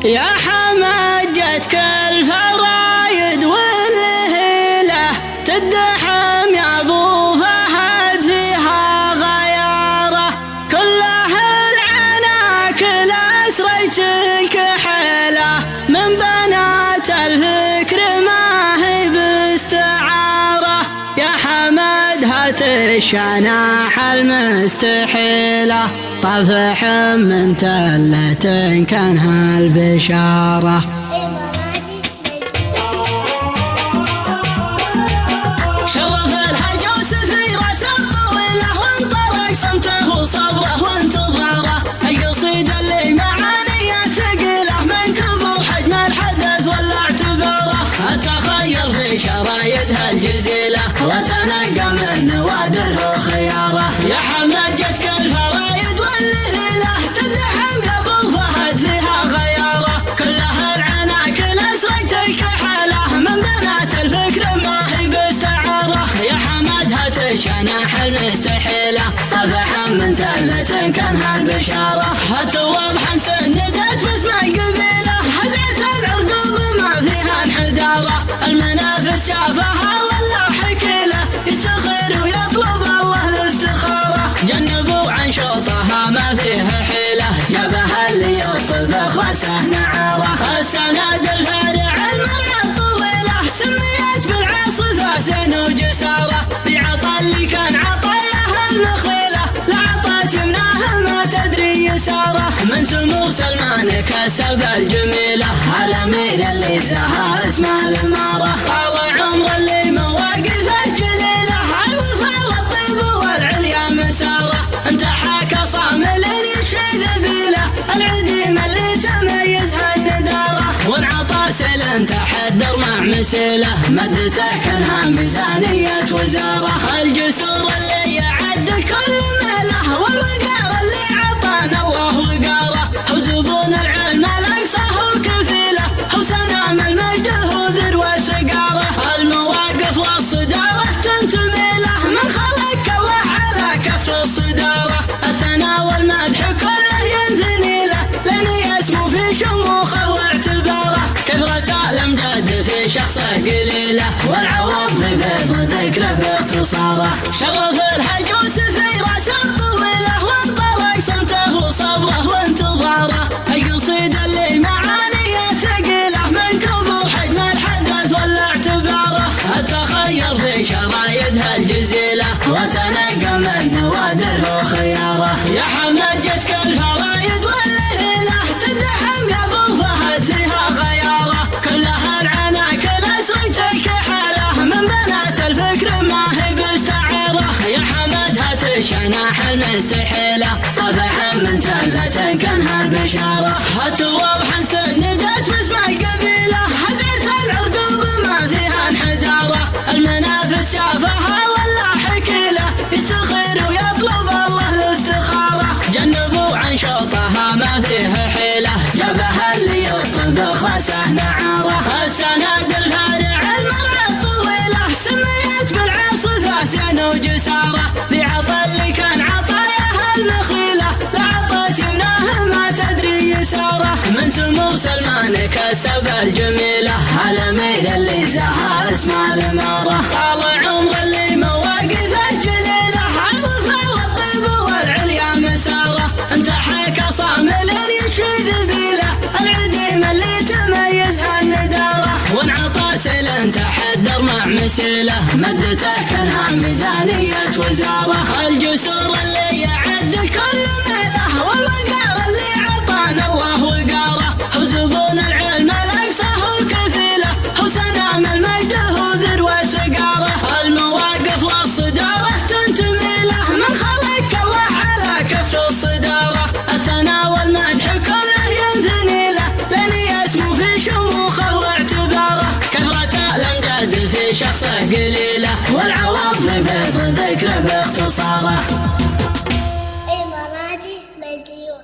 يا حمجتك الفرايد والهيلة تدحم يا ابو فهد فيها غيارة، كله العناكل اسريت الكحيلة من بنات الفكر ما هي باستعارة. يا حمد هات الشناح المستحيلة طفح من تلة كانها البشارة. شرف الهجوس في راس الطويلة وانطلق صمته وصبره وانتظاره، القصيدة اللي معانيها ثقيلة من كبر حجم الحدث ولا اعتباره، اتخيل في شرايدها الجزيلة وتنقى من نوادر وخياره. يا حمجتك الفرايد والهيلة تدحم يا ابو فهد فيها غياره، كلها العناكل اسريت الكحالة من بنات الفكر ما هي باستعارة. يا حمد هات الشناح المستحيلة طفح من تلة كانها البشارة، هتوضح سندت باسم القبيلة هزعت العرقوب ما فيها انحدارة، المنافس شافها ولا حكيلة يستخير ويطلب الله الاستخارة، جنبوا عن شوطها ما فيها حيلة جابها اللي يطلب اخواسه نعارة. السند الفارع المرعى الطويلة سميت بالعاصفة زين وجسارة، بعطى اللي كان عطاياها المخيلة لعطت يمناها ما تدري يساره، من سمو سلمان كسب الجميلة الامير اللي زها اسمه الامارة، طال عمر اللي مواقفه جليلة الوفا والطيب والعليا مساره، انت حاكى صامل يشفي ذبيله العديم اللي تميزها الندارة، وانعطى سيل تحدر مع مسيله مدته كانها ميزانية وزارة، الجسور اللي يعد كل ميله والوقار اللي عطانا الله وقاره، وزبون العلم الاقصى هو كفيله وسنام المجد هو ذروة سقاره، المواقف والصدارة تنتمي له من خلق الله على كف الصدارة، الثناء والمدح كله ينثني له لن يسمو في شموخه واعتباره، كثرة الامجاد في شخصه قليله والعوض في فيض ذكره باختصاره، شرف الهجوس في راس الطويله وانطلق صمته وصبره وانتظاره، القصيدة اللي معانيها ثقيله من كبر حجم الحدث ولا اعتباره، اتخيل في شرايدها الجزيله وتنقى من نوادر وخياره. يا حمجتك الفرايد والهيله تدحم يا ابو فهد فيها غياره، كلها العناكل اسريت الكحاله من بنات الفكر ما هي باستعاره، يا حمد هات الشناح المستحيله طفح من تلة كانها البشاره، هتوضح سندت باسم القبيله هزعت العرقوب ما فيها انحداره، المنافس شافها ولا حكيله يستخير ويطلب الله الاستخاره، جنبوا عن شوطها ما فيها حيله جابها اللي يطلب اخواسه نعاره، السند الفارع المرعى الطويله سميت بالعاصفه زين وجساره، بعطى اللي كان عطاياها المخيله لعطت يمناها ما تدري يساره، من سمو سلمان كسب الجميله الامير اللي زها اسمه الاماره، طال عمر اللي مواقفه جليله الوفا والطيب والعليا مساره، انت حاكى صامل يشفي ذبيله العديم اللي تميزها النداره، وانعطى سيل تحدر مع مسيله مدته كانها ميزانية وزاره، الجسور اللي يعد كل ميله والوقار اللي عطانا الله وقاره، وزبون العلم الاقصى هو كفيله وسنام المجد هو ذروة سقاره، المواقف والصدارة تنتمي له من خلق الله على كف الصدارة، الثناء والمدح كله ينثني له لن يسمو في شموخه واعتباره، كثرة الامجاد في شخصه قليله والعوض في فيض ذكره باختصاره.